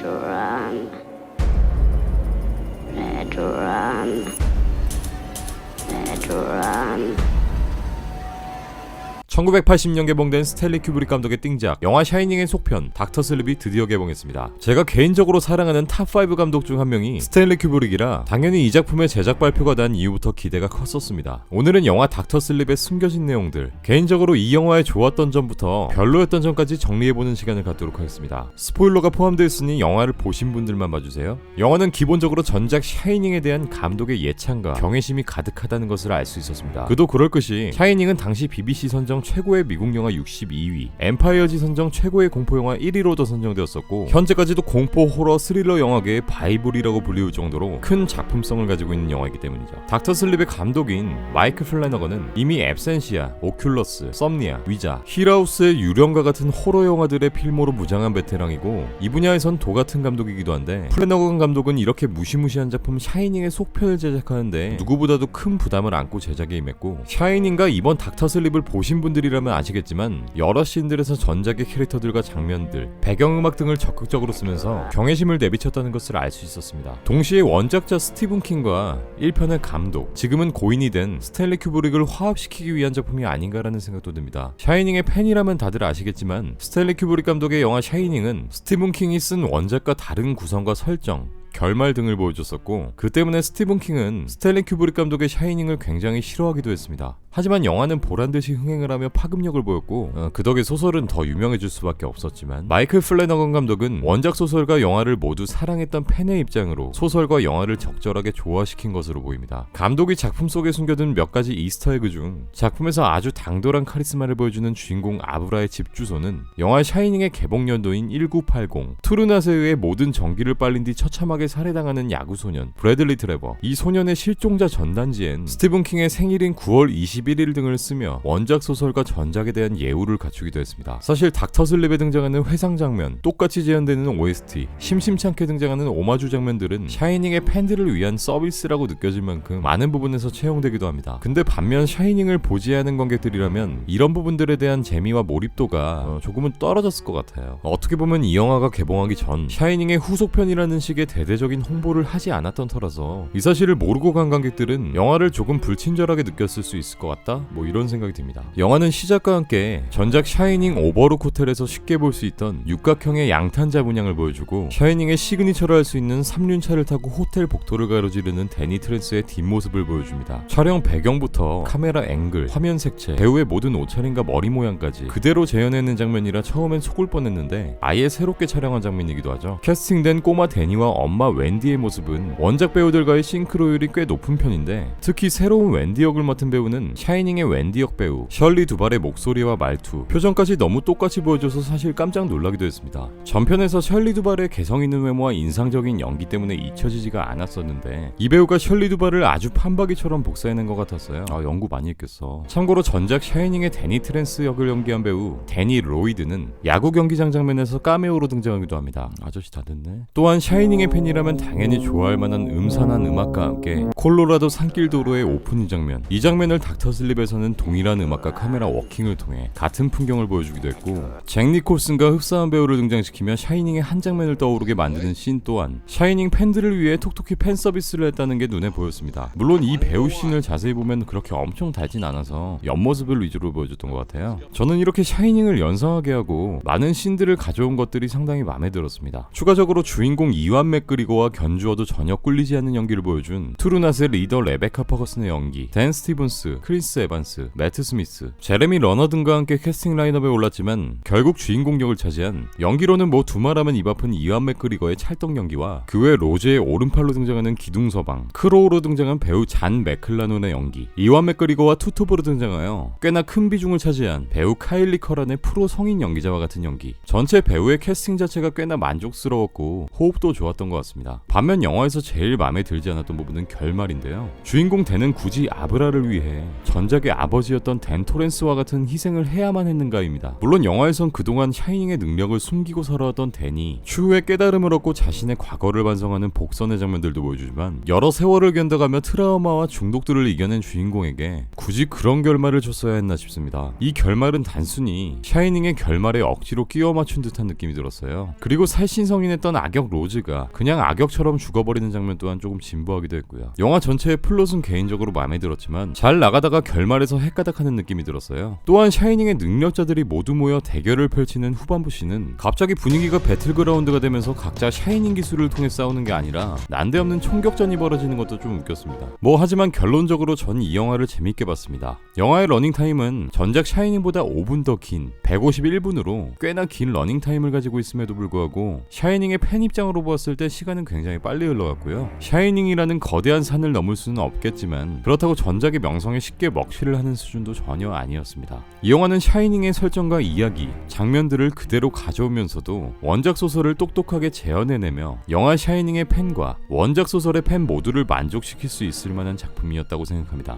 run, let run, let run. 1980년 개봉된 스탠리 큐브릭 감독의 띵작 영화 샤이닝의 속편 닥터 슬립이 드디어 개봉했습니다. 제가 개인적으로 사랑하는 탑5 감독 중 한 명이 스탠리 큐브릭이라 당연히 이 작품의 제작 발표가 난 이후부터 기대가 컸었습니다. 오늘은 영화 닥터 슬립의 숨겨진 내용들, 개인적으로 이 영화의 좋았던 점부터 별로였던 점까지 정리해보는 시간을 갖도록 하겠습니다. 스포일러가 포함되어 있으니 영화를 보신 분들만 봐주세요. 영화는 기본적으로 전작 샤이닝에 대한 감독의 예찬과 경외심이 가득하다는 것을 알 수 있었습니다. 그도 그럴 것이 샤이닝은 당시 BBC 선정 최고의 미국 영화 62위, 엠파이어지 선정 최고의 공포 영화 1위로도 선정되었었고 현재까지도 공포 호러 스릴러 영화계의 바이블이라고 불리울 정도로 큰 작품성을 가지고 있는 영화이기 때문이죠. 닥터 슬립의 감독인 마이크 플래너건은 이미 앱센시아, 오큘러스, 썸니아, 위자, 힐하우스의 유령과 같은 호러 영화들의 필모로 무장한 베테랑이고 이 분야에선 도 같은 감독이기도 한데, 플래너건 감독은 이렇게 무시무시한 작품 샤이닝의 속편을 제작하는데 누구보다도 큰 부담을 안고 제작에 임했고, 샤이닝과 이번 닥터 슬립을 보신 분들이라면 아시겠지만 여러 씬들에서 전작의 캐릭터들과 장면들, 배경음악 등을 적극적으로 쓰면서 경외심을 내비쳤다는 것을 알 수 있었습니다. 동시에 원작자 스티븐 킹과 1편의 감독, 지금은 고인이 된 스탠리 큐브릭을 화합시키기 위한 작품이 아닌가라는 생각도 듭니다. 샤이닝의 팬이라면 다들 아시겠지만 스탠리 큐브릭 감독의 영화 샤이닝은 스티븐 킹이 쓴 원작과 다른 구성과 설정, 결말 등을 보여줬었고, 그 때문에 스티븐 킹은 스탠리 큐브릭 감독의 샤이닝을 굉장히 싫어하기도 했습니다. 하지만 영화는 보란듯이 흥행을 하며 파급력을 보였고 그 덕에 소설은 더 유명해질 수밖에 없었지만, 마이클 플래너건 감독은 원작 소설과 영화를 모두 사랑했던 팬의 입장으로 소설과 영화를 적절하게 조화시킨 것으로 보입니다. 감독이 작품 속에 숨겨둔 몇 가지 이스터에그 중 작품에서 아주 당돌한 카리스마를 보여주는 주인공 아브라의 집 주소는 영화 샤이닝의 개봉 연도인 1980, 투르낫에 의해 모든 전기를 빨린 뒤 처참하게 살해당하는 야구 소년 브래들리 트레버, 이 소년의 실종자 전단지엔 스티븐 킹의 생일인 9월 21일 등을 쓰며 원작 소설과 전작에 대한 예우를 갖추기도 했습니다. 사실 닥터 슬립에 등장하는 회상 장면, 똑같이 재현되는 OST, 심심찮게 등장하는 오마주 장면들은 샤이닝의 팬들을 위한 서비스라고 느껴질 만큼 많은 부분에서 채용되기도 합니다. 근데 반면 샤이닝을 보지 않은 관객들이라면 이런 부분들에 대한 재미와 몰입도가 조금은 떨어졌을 것 같아요. 어떻게 보면 이 영화가 개봉하기 전 샤이닝의 후속편이라는 식의 대대적인 홍보를 하지 않았던 터라서 이 사실을 모르고 간 관객들은 영화를 조금 불친절하게 느꼈을 수 있을 것 같다? 뭐 이런 생각이 듭니다. 영화는 시작과 함께 전작 샤이닝 오버룩 호텔에서 쉽게 볼 수 있던 육각형의 양탄자 문양을 보여주고, 샤이닝의 시그니처를 할 수 있는 3륜차를 타고 호텔 복도를 가로지르는 데니 트랜스의 뒷모습을 보여줍니다. 촬영 배경부터 카메라 앵글, 화면 색채, 배우의 모든 옷차림과 머리 모양까지 그대로 재현해낸 장면이라 처음엔 속을 뻔했는데 아예 새롭게 촬영한 장면이기도 하죠. 캐스팅된 꼬마 데니와 엄마 웬디의 모습은 원작 배우들과의 싱크로율이 꽤 높은 편인데, 특히 새로운 웬디 역을 맡은 배우는 샤이닝의 웬디 역 배우 셜리 두발의 목소리와 말투, 표정까지 너무 똑같이 보여줘서 사실 깜짝 놀라기도 했습니다. 전편에서 셜리 두발의 개성 있는 외모와 인상적인 연기 때문에 잊혀지지가 않았었는데 이 배우가 셜리 두발을 아주 판박이처럼 복사해낸 것 같았어요. 연구 많이 했겠어. 참고로 전작 샤이닝의 데니 트랜스 역을 연기한 배우 데니 로이드는 야구 경기장 장면에서 카메오로 등장하기도 합니다. 아저씨 다 됐네. 또한 샤이닝의 팬이라면 당연히 좋아할 만한 음산한 음악과 함께 콜로라도 산길 도로의 오프닝 장면, 이 장면을 닥터 슬립에서는 동일한 음악과 카메라 워킹을 통해 같은 풍경을 보여주기도 했고, 잭 니콜슨과 흡사한 배우를 등장시키며 샤이닝의 한 장면을 떠오르게 만드는 씬 또한 샤이닝 팬들을 위해 톡톡히 팬 서비스를 했다는 게 눈에 보였습니다. 물론 이 배우 씬을 자세히 보면 그렇게 엄청 달진 않아서 옆모습을 위주로 보여줬던 것 같아요. 저는 이렇게 샤이닝을 연상하게 하고 많은 씬들을 가져온 것들이 상당히 마음에 들었습니다. 추가적으로 주인공 이완 맥그리거와 견주어도 전혀 꿀리지 않는 연기를 보여준 투르낫의 리더 레베카 퍼거슨의 연기, 댄 스티븐스, 크리스 에반스, 매트 스미스, 제레미 러너 등과 함께 캐스팅 라인업에 올랐지만 결국 주인공 역을 차지한, 연기로는 뭐 두말하면 입 아픈 이완 맥그리거의 찰떡 연기와 그 외 로제의 오른팔로 등장하는 기둥서방, 크로우로 등장한 배우 잔 맥클라논의 연기, 이완 맥그리거와 투톱으로 등장하여 꽤나 큰 비중을 차지한 배우 카일리 커란의 프로 성인 연기자와 같은 연기, 전체 배우의 캐스팅 자체가 꽤나 만족스러웠고 호흡도 좋았던 것 같습니다. 있었습니다. 반면 영화에서 제일 마음에 들지 않았던 부분은 결말인데요. 주인공 댄은 굳이 아브라를 위해 전작의 아버지였던 댄 토렌스와 같은 희생을 해야만 했는가입니다. 물론 영화에선 그동안 샤이닝의 능력을 숨기고 살아왔던 댄이 추후에 깨달음을 얻고 자신의 과거를 반성하는 복선의 장면들도 보여주지만 여러 세월을 견뎌가며 트라우마와 중독들을 이겨낸 주인공에게 굳이 그런 결말을 줬어야 했나 싶습니다. 이 결말은 단순히 샤이닝의 결말에 억지로 끼워 맞춘 듯한 느낌이 들었어요. 그리고 살신성인했던 악역 로즈가 그냥 악역처럼 죽어버리는 장면 또한 조금 진부하기도 했고요. 영화 전체의 플롯은 개인적으로 마음에 들었지만 잘 나가다가 결말에서 헷가닥하는 느낌이 들었어요. 또한 샤이닝의 능력자들이 모두 모여 대결을 펼치는 후반부 씬은 갑자기 분위기가 배틀그라운드가 되면서 각자 샤이닝 기술을 통해 싸우는 게 아니라 난데없는 총격전이 벌어지는 것도 좀 웃겼습니다. 하지만 결론적으로 전 이 영화를 재밌게 봤습니다. 영화의 러닝타임은 전작 샤이닝보다 5분 더 긴 151분으로 꽤나 긴 러닝타임을 가지고 있음에도 불구하고 샤이닝의 팬 입장으로 보았을 때 시간은 굉장히 빨리 흘러갔고요. 샤이닝이라는 거대한 산을 넘을 수는 없겠지만 그렇다고 전작의 명성에 쉽게 먹칠을 하는 수준도 전혀 아니었습니다. 이 영화는 샤이닝의 설정과 이야기, 장면들을 그대로 가져오면서도 원작 소설을 똑똑하게 재현해내며 영화 샤이닝의 팬과 원작 소설의 팬 모두를 만족시킬 수 있을 만한 작품이었다고 생각합니다.